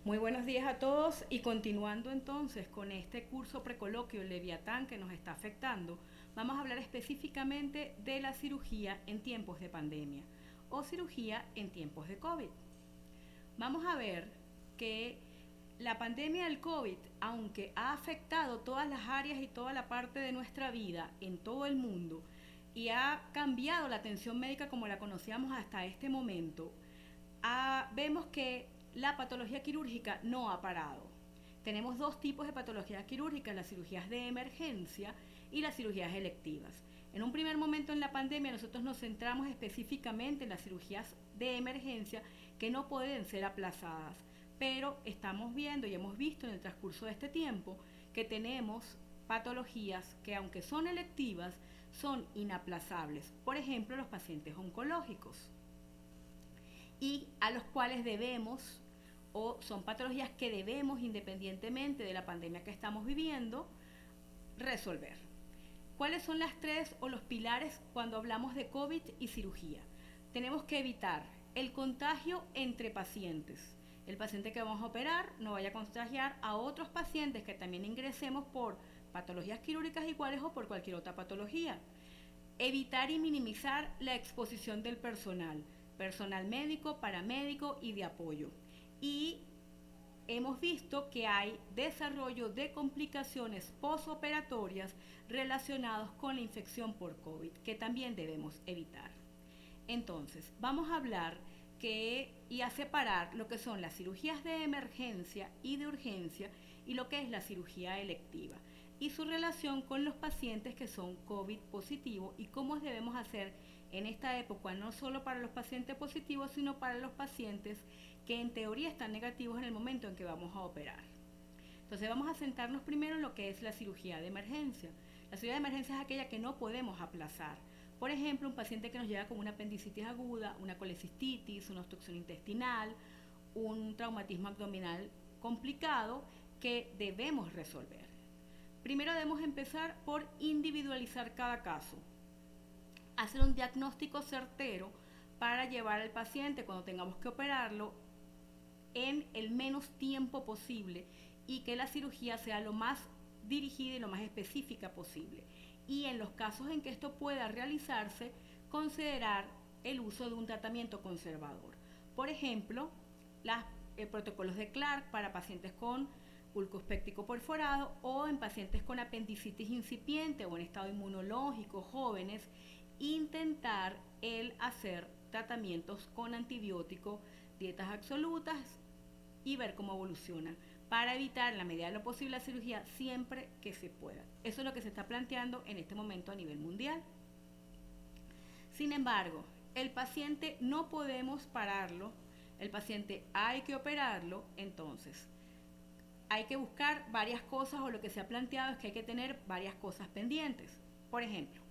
Muy buenos días a todos y continuando entonces con este curso precoloquio Leviatán que nos está afectando, vamos a hablar específicamente de la cirugía en tiempos de pandemia o cirugía en tiempos de COVID. Vamos a ver que la pandemia del COVID, aunque ha afectado todas las áreas y toda la parte de nuestra vida en todo el mundo y ha cambiado la atención médica como la conocíamos hasta este momento, vemos que la patología quirúrgica no ha parado. Tenemos dos tipos de patologías quirúrgicas, las cirugías de emergencia y las cirugías electivas. En un primer momento en la pandemia nosotros nos centramos específicamente en las cirugías de emergencia que no pueden ser aplazadas, pero estamos viendo y hemos visto en el transcurso de este tiempo que tenemos patologías que aunque son electivas son inaplazables, por ejemplo los pacientes oncológicos, y a los cuales debemos, o son patologías que debemos, independientemente de la pandemia que estamos viviendo, resolver. ¿Cuáles son las tres o los pilares cuando hablamos de COVID y cirugía? Tenemos que evitar el contagio entre pacientes. El paciente que vamos a operar no vaya a contagiar a otros pacientes que también ingresemos por patologías quirúrgicas iguales o por cualquier otra patología. Evitar y minimizar la exposición del personal médico, paramédico y de apoyo. Y hemos visto que hay desarrollo de complicaciones posoperatorias relacionadas con la infección por COVID, que también debemos evitar. Entonces, vamos a hablar y a separar lo que son las cirugías de emergencia y de urgencia y lo que es la cirugía electiva y su relación con los pacientes que son COVID positivos y cómo debemos hacer en esta época, no solo para los pacientes positivos, sino para los pacientes que en teoría están negativos en el momento en que vamos a operar. Entonces vamos a centrarnos primero en lo que es la cirugía de emergencia. La cirugía de emergencia es aquella que no podemos aplazar. Por ejemplo, un paciente que nos llega con una apendicitis aguda, una colecistitis, una obstrucción intestinal, un traumatismo abdominal complicado que debemos resolver. Primero debemos empezar por individualizar cada caso, hacer un diagnóstico certero para llevar al paciente cuando tengamos que operarlo en el menos tiempo posible y que la cirugía sea lo más dirigida y lo más específica posible. Y en los casos en que esto pueda realizarse, considerar el uso de un tratamiento conservador. Por ejemplo, los protocolos de Clark para pacientes con bulbo péptico perforado o en pacientes con apendicitis incipiente o en estado inmunológico, jóvenes, intentar el hacer tratamientos con antibiótico, dietas absolutas y ver cómo evolucionan para evitar en la medida de lo posible la cirugía siempre que se pueda. Eso es lo que se está planteando en este momento a nivel mundial. Sin embargo, el paciente no podemos pararlo, el paciente hay que operarlo, entonces hay que buscar varias cosas o lo que se ha planteado es que hay que tener varias cosas pendientes. Por ejemplo,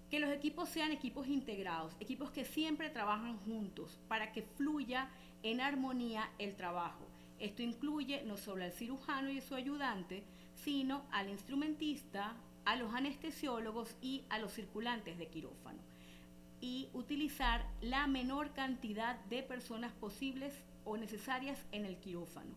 que los equipos sean equipos integrados, equipos que siempre trabajan juntos para que fluya en armonía el trabajo. Esto incluye no solo al cirujano y su ayudante, sino al instrumentista, a los anestesiólogos y a los circulantes de quirófano. Y utilizar la menor cantidad de personas posibles o necesarias en el quirófano.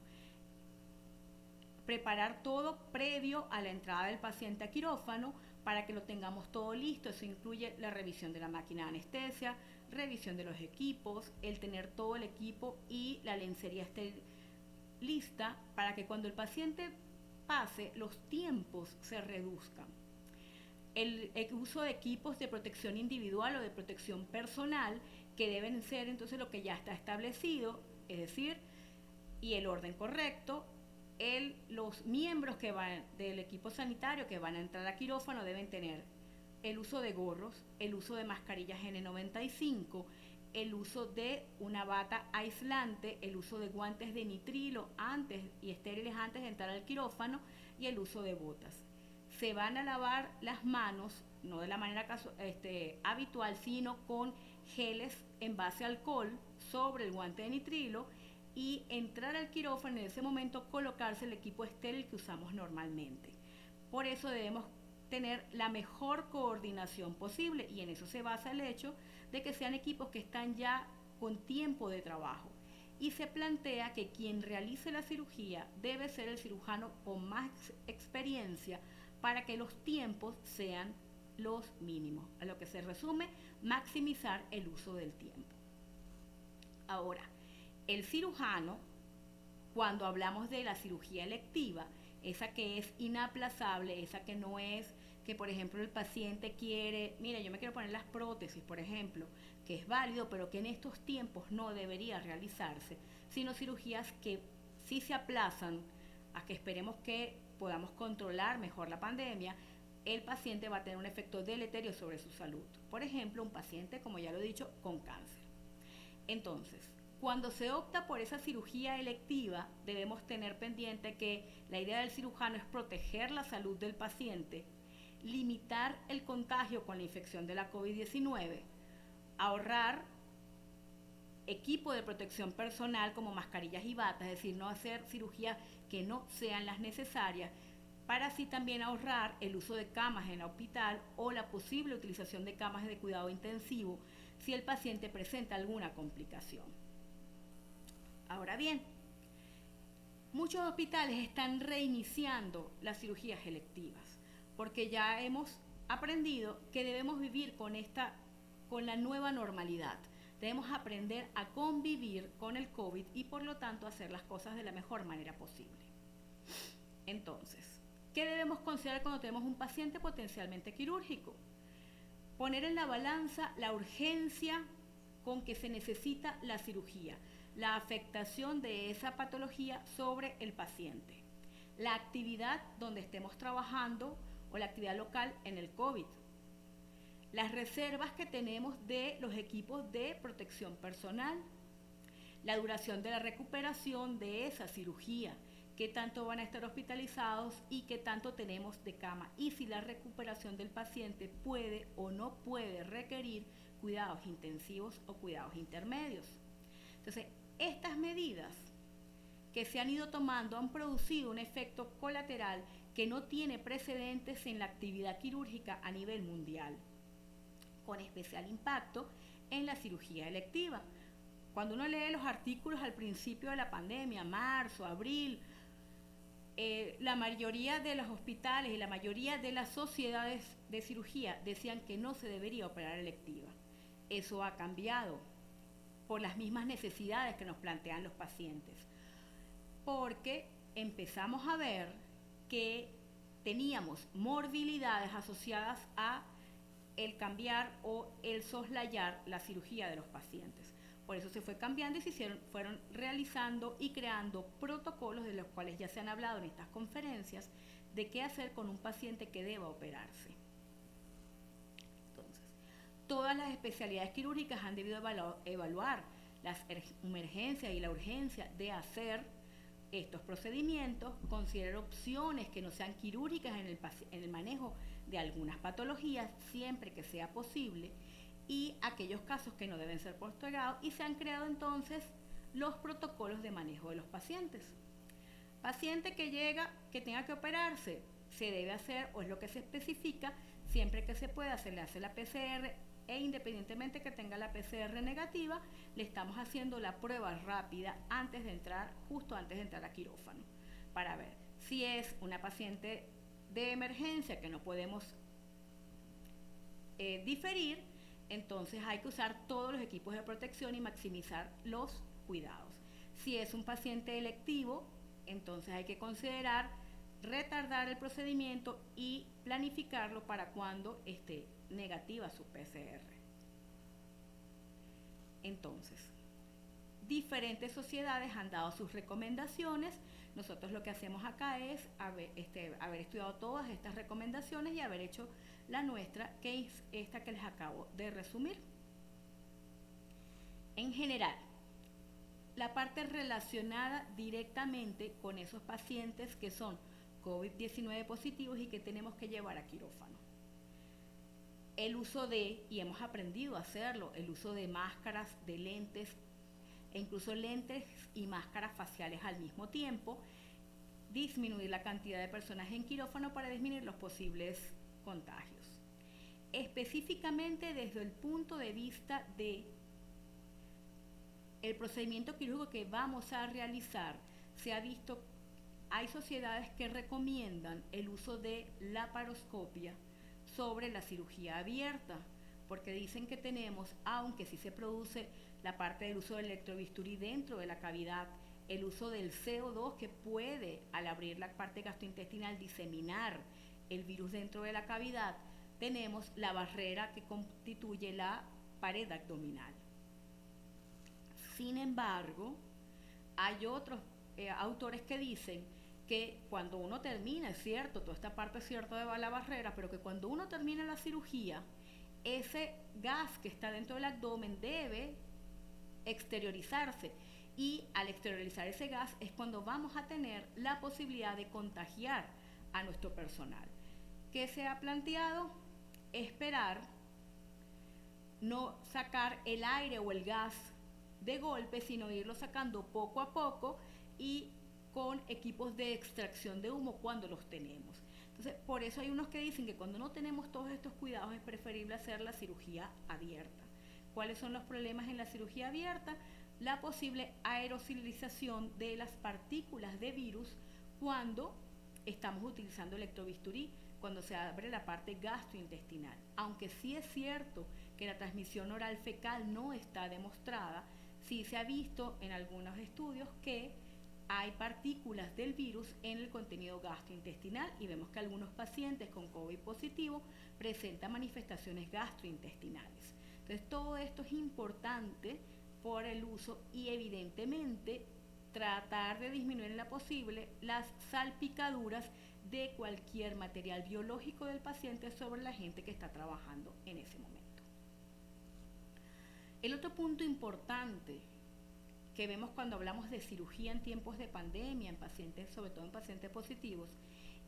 Preparar todo previo a la entrada del paciente a quirófano para que lo tengamos todo listo. Eso incluye la revisión de la máquina de anestesia, revisión de los equipos, el tener todo el equipo y la lencería esté lista para que cuando el paciente pase los tiempos se reduzcan. El uso de equipos de protección individual o de protección personal que deben ser entonces lo que ya está establecido, es decir, y el orden correcto. Los miembros que van del equipo sanitario que van a entrar a quirófano deben tener el uso de gorros, el uso de mascarillas N95, el uso de una bata aislante, el uso de guantes de nitrilo antes y estériles antes de entrar al quirófano y el uso de botas. Se van a lavar las manos, no de la manera habitual, sino con geles en base a alcohol sobre el guante de nitrilo y entrar al quirófano en ese momento colocarse el equipo estéril que usamos normalmente. Por eso debemos tener la mejor coordinación posible y en eso se basa el hecho de que sean equipos que están ya con tiempo de trabajo y se plantea que quien realice la cirugía debe ser el cirujano con más experiencia para que los tiempos sean los mínimos. A lo que se resume, maximizar el uso del tiempo. Ahora, el cirujano, cuando hablamos de la cirugía electiva, esa que es inaplazable, esa que no es que, por ejemplo, el paciente quiere, mira, yo me quiero poner las prótesis, por ejemplo, que es válido, pero que en estos tiempos no debería realizarse, sino cirugías que sí se aplazan a que esperemos que podamos controlar mejor la pandemia. El paciente va a tener un efecto deleterio sobre su salud. Por ejemplo, un paciente, como ya lo he dicho, con cáncer. Entonces, cuando se opta por esa cirugía electiva, debemos tener pendiente que la idea del cirujano es proteger la salud del paciente, limitar el contagio con la infección de la COVID-19, ahorrar equipo de protección personal como mascarillas y batas, es decir, no hacer cirugías que no sean las necesarias, para así también ahorrar el uso de camas en el hospital o la posible utilización de camas de cuidado intensivo si el paciente presenta alguna complicación. Ahora bien, muchos hospitales están reiniciando las cirugías electivas porque ya hemos aprendido que debemos vivir con la nueva normalidad. Debemos aprender a convivir con el COVID y por lo tanto hacer las cosas de la mejor manera posible. Entonces, ¿qué debemos considerar cuando tenemos un paciente potencialmente quirúrgico? Poner en la balanza la urgencia con que se necesita la cirugía, la afectación de esa patología sobre el paciente, la actividad donde estemos trabajando o la actividad local en el COVID, las reservas que tenemos de los equipos de protección personal, la duración de la recuperación de esa cirugía, qué tanto van a estar hospitalizados y qué tanto tenemos de cama, y si la recuperación del paciente puede o no puede requerir cuidados intensivos o cuidados intermedios. Entonces, estas medidas que se han ido tomando han producido un efecto colateral que no tiene precedentes en la actividad quirúrgica a nivel mundial, con especial impacto en la cirugía electiva. Cuando uno lee los artículos al principio de la pandemia, marzo, abril, la mayoría de los hospitales y la mayoría de las sociedades de cirugía decían que no se debería operar electiva. Eso ha cambiado por las mismas necesidades que nos plantean los pacientes, porque empezamos a ver que teníamos morbilidades asociadas a el cambiar o el soslayar la cirugía de los pacientes. Por eso se fue cambiando y fueron realizando y creando protocolos de los cuales ya se han hablado en estas conferencias de qué hacer con un paciente que deba operarse. Entonces, todas las especialidades quirúrgicas han debido evaluar las emergencias y la urgencia de hacer estos procedimientos, considerar opciones que no sean quirúrgicas en el manejo de algunas patologías, siempre que sea posible, y aquellos casos que no deben ser postergados, y se han creado entonces los protocolos de manejo de los pacientes. Paciente que llega, que tenga que operarse, se debe hacer, o es lo que se especifica, siempre que se pueda, se le hace la PCR, e independientemente que tenga la PCR negativa, le estamos haciendo la prueba rápida justo antes de entrar a quirófano, para ver si es una paciente de emergencia que no podemos diferir. Entonces hay que usar todos los equipos de protección y maximizar los cuidados. Si es un paciente electivo, entonces hay que considerar retardar el procedimiento y planificarlo para cuando esté negativa su PCR. Entonces, diferentes sociedades han dado sus recomendaciones. Nosotros lo que hacemos acá es haber estudiado todas estas recomendaciones y haber hecho la nuestra, que es esta que les acabo de resumir. En general, la parte relacionada directamente con esos pacientes que son COVID-19 positivos y que tenemos que llevar a quirófano. El uso y hemos aprendido a hacerlo, el uso de máscaras, de lentes, e incluso lentes y máscaras faciales al mismo tiempo, disminuir la cantidad de personas en quirófano para disminuir los posibles contagios. Específicamente desde el punto de vista de el procedimiento quirúrgico que vamos a realizar, se ha visto, hay sociedades que recomiendan el uso de laparoscopia sobre la cirugía abierta, porque dicen que tenemos, aunque sí se produce la parte del uso del electrobisturí dentro de la cavidad, el uso del CO2 que puede, al abrir la parte gastrointestinal, diseminar el virus dentro de la cavidad, tenemos la barrera que constituye la pared abdominal. Sin embargo, hay otros autores que dicen que cuando uno termina, es cierto, toda esta parte es cierto de la barrera, pero que cuando uno termina la cirugía, ese gas que está dentro del abdomen debe exteriorizarse, y al exteriorizar ese gas es cuando vamos a tener la posibilidad de contagiar a nuestro personal. ¿Qué se ha planteado? Esperar, no sacar el aire o el gas de golpe, sino irlo sacando poco a poco y con equipos de extracción de humo cuando los tenemos. Entonces, por eso hay unos que dicen que cuando no tenemos todos estos cuidados es preferible hacer la cirugía abierta. ¿Cuáles son los problemas en la cirugía abierta? La posible aerosolización de las partículas de virus cuando estamos utilizando electrobisturí, cuando se abre la parte gastrointestinal. Aunque sí es cierto que la transmisión oral fecal no está demostrada, sí se ha visto en algunos estudios que hay partículas del virus en el contenido gastrointestinal y vemos que algunos pacientes con COVID positivo presentan manifestaciones gastrointestinales. Entonces, todo esto es importante por el uso y evidentemente tratar de disminuir en la posible las salpicaduras de cualquier material biológico del paciente sobre la gente que está trabajando en ese momento. El otro punto importante que vemos cuando hablamos de cirugía en tiempos de pandemia, en pacientes, sobre todo en pacientes positivos,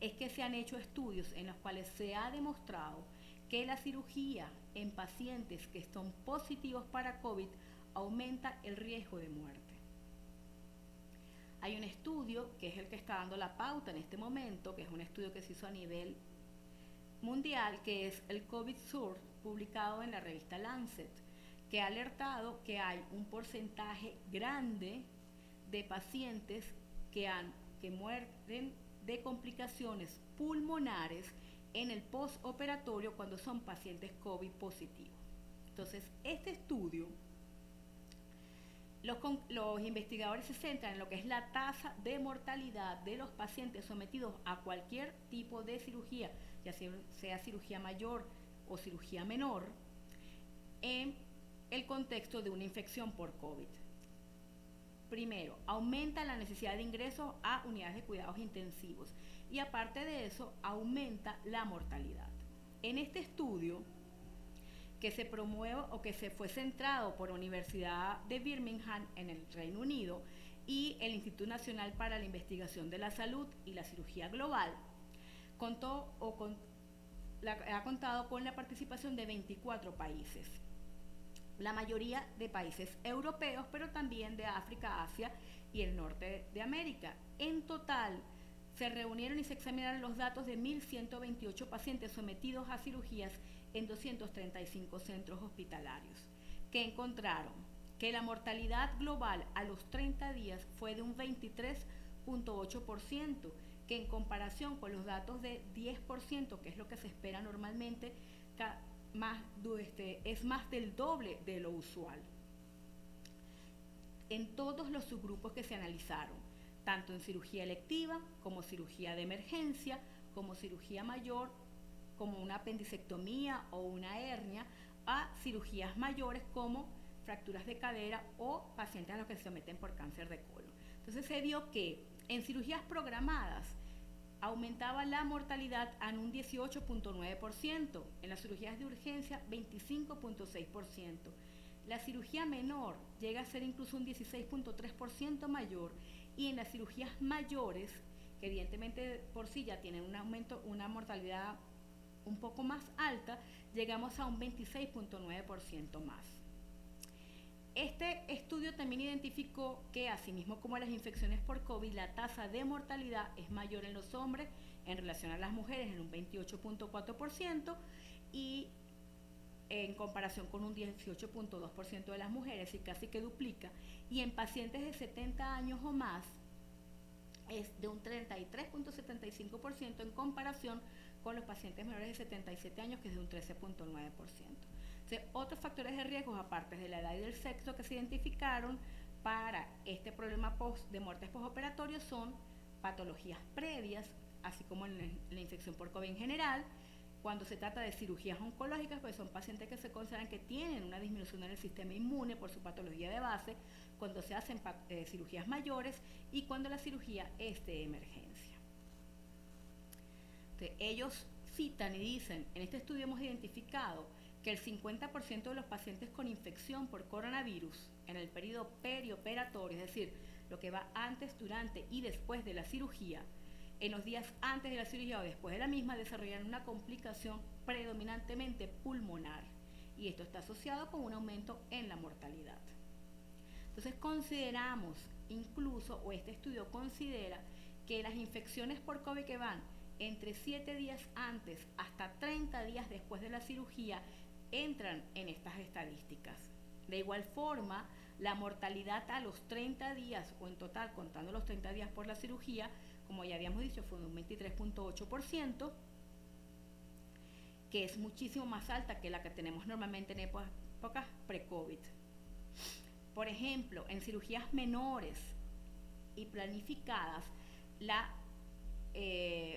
es que se han hecho estudios en los cuales se ha demostrado que la cirugía en pacientes que son positivos para COVID aumenta el riesgo de muerte. Hay un estudio que es el que está dando la pauta en este momento, que es un estudio que se hizo a nivel mundial, que es el COVID SURE, publicado en la revista Lancet, que ha alertado que hay un porcentaje grande de pacientes que mueren de complicaciones pulmonares en el postoperatorio cuando son pacientes COVID positivos. Entonces, este estudio, los investigadores se centran en lo que es la tasa de mortalidad de los pacientes sometidos a cualquier tipo de cirugía, ya sea cirugía mayor o cirugía menor, en el contexto de una infección por COVID. Primero, aumenta la necesidad de ingresos a unidades de cuidados intensivos y aparte de eso, aumenta la mortalidad. En este estudio, que se promueve o que se fue centrado por la Universidad de Birmingham en el Reino Unido y el Instituto Nacional para la Investigación de la Salud y la Cirugía Global, ha contado con la participación de 24 países. La mayoría de países europeos, pero también de África, Asia y el norte de América. En total, se reunieron y se examinaron los datos de 1.128 pacientes sometidos a cirugías en 235 centros hospitalarios, que encontraron que la mortalidad global a los 30 días fue de un 23.8%, que en comparación con los datos de 10%, que es lo que se espera normalmente, es más del doble de lo usual. En todos los subgrupos que se analizaron, tanto en cirugía electiva, como cirugía de emergencia, como cirugía mayor, como una apendicectomía o una hernia, a cirugías mayores como fracturas de cadera o pacientes a los que se someten por cáncer de colon. Entonces se vio que en cirugías programadas aumentaba la mortalidad en un 18.9%, en las cirugías de urgencia 25.6%. La cirugía menor llega a ser incluso un 16.3% mayor y en las cirugías mayores, que evidentemente por sí ya tienen un aumento, una mortalidad un poco más alta, llegamos a un 26.9% más. Este estudio también identificó que, asimismo como las infecciones por COVID, la tasa de mortalidad es mayor en los hombres en relación a las mujeres en un 28.4% y en comparación con un 18.2% de las mujeres y casi que duplica, y en pacientes de 70 años o más es de un 33.75% en comparación con los pacientes menores de 77 años, que es de un 13.9%. Otros factores de riesgo, aparte de la edad y del sexo, que se identificaron para este problema de muertes postoperatorias son patologías previas, así como en la infección por COVID en general. Cuando se trata de cirugías oncológicas, pues son pacientes que se consideran que tienen una disminución en el sistema inmune por su patología de base, cuando se hacen cirugías mayores y cuando la cirugía es de emergencia. Entonces, ellos citan y dicen, en este estudio hemos identificado que el 50% de los pacientes con infección por coronavirus en el periodo perioperatorio, es decir, lo que va antes, durante y después de la cirugía, en los días antes de la cirugía o después de la misma, desarrollan una complicación predominantemente pulmonar, y esto está asociado con un aumento en la mortalidad. Entonces consideramos incluso, o este estudio considera, que las infecciones por COVID que van entre 7 días antes hasta 30 días después de la cirugía entran en estas estadísticas. De igual forma, la mortalidad a los 30 días, o en total contando los 30 días por la cirugía, como ya habíamos dicho, fue de un 23.8%, que es muchísimo más alta que la que tenemos normalmente en épocas pre-COVID. Por ejemplo, en cirugías menores y planificadas, la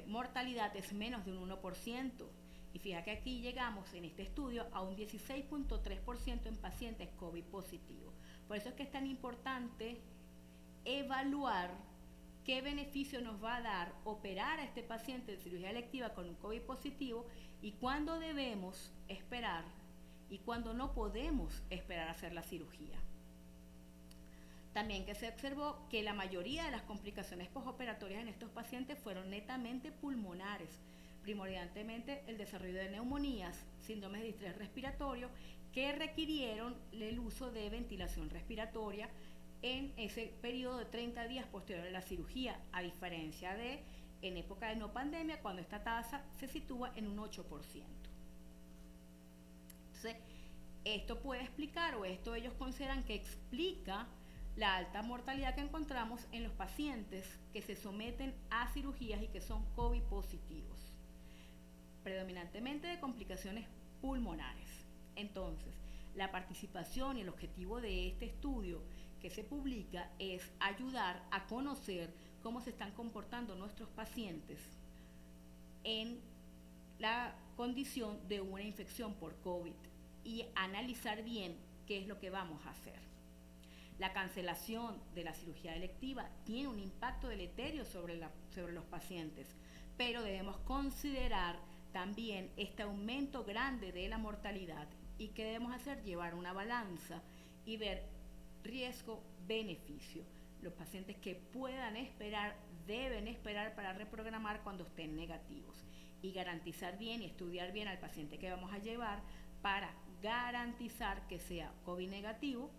mortalidad es menos de un 1%. Y fíjate que aquí llegamos en este estudio a un 16.3% en pacientes COVID positivos. Por eso es que es tan importante evaluar qué beneficio nos va a dar operar a este paciente de cirugía electiva con un COVID positivo y cuándo debemos esperar y cuándo no podemos esperar a hacer la cirugía. También que se observó que la mayoría de las complicaciones postoperatorias en estos pacientes fueron netamente pulmonares, primordialmente el desarrollo de neumonías, síndromes de distrés respiratorio, que requirieron el uso de ventilación respiratoria en ese periodo de 30 días posterior a la cirugía, a diferencia de en época de no pandemia, cuando esta tasa se sitúa en un 8%. Entonces, esto puede explicar, o esto ellos consideran que explica la alta mortalidad que encontramos en los pacientes que se someten a cirugías y que son COVID positivos, predominantemente de complicaciones pulmonares. Entonces, la participación y el objetivo de este estudio que se publica es ayudar a conocer cómo se están comportando nuestros pacientes en la condición de una infección por COVID y analizar bien qué es lo que vamos a hacer. La cancelación de la cirugía electiva tiene un impacto deleterio sobre los pacientes, pero debemos considerar también este aumento grande de la mortalidad y que debemos hacer, llevar una balanza y ver riesgo-beneficio. Los pacientes que puedan esperar deben esperar para reprogramar cuando estén negativos y garantizar bien y estudiar bien al paciente que vamos a llevar para garantizar que sea COVID negativo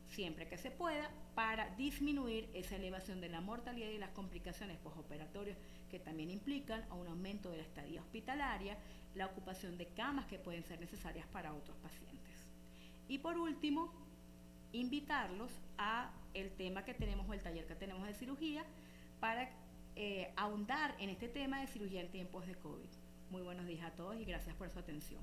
siempre que se pueda, para disminuir esa elevación de la mortalidad y las complicaciones postoperatorias que también implican a un aumento de la estadía hospitalaria, la ocupación de camas que pueden ser necesarias para otros pacientes. Y por último, invitarlos a el tema que tenemos, o el taller que tenemos de cirugía, para ahondar en este tema de cirugía en tiempos de COVID. Muy buenos días a todos y gracias por su atención.